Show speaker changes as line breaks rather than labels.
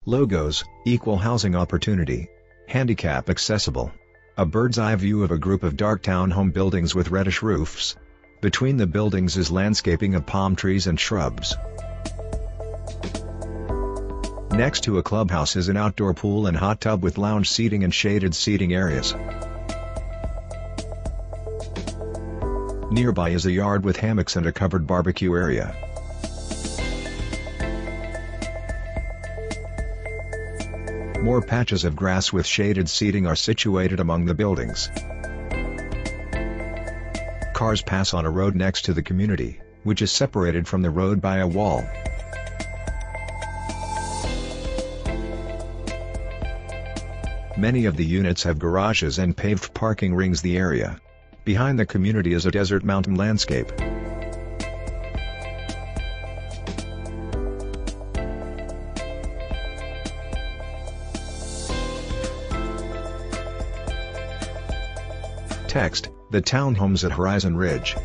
Logos: equal housing opportunity. Handicap accessible. A bird's eye view of a group of dark townhome buildings with reddish roofs. Between the buildings is landscaping of palm trees and shrubs. Next to a clubhouse is an outdoor pool and hot tub with lounge seating and shaded seating areas. Nearby is a yard with hammocks and a covered barbecue area. More patches of grass with shaded seating are situated among the buildings. Cars pass on a road next to the community, which is separated from the road by a wall. Many of the units have garages and paved parking rings the area. Behind the community is a desert mountain landscape. Text: the townhomes at Horizon Ridge.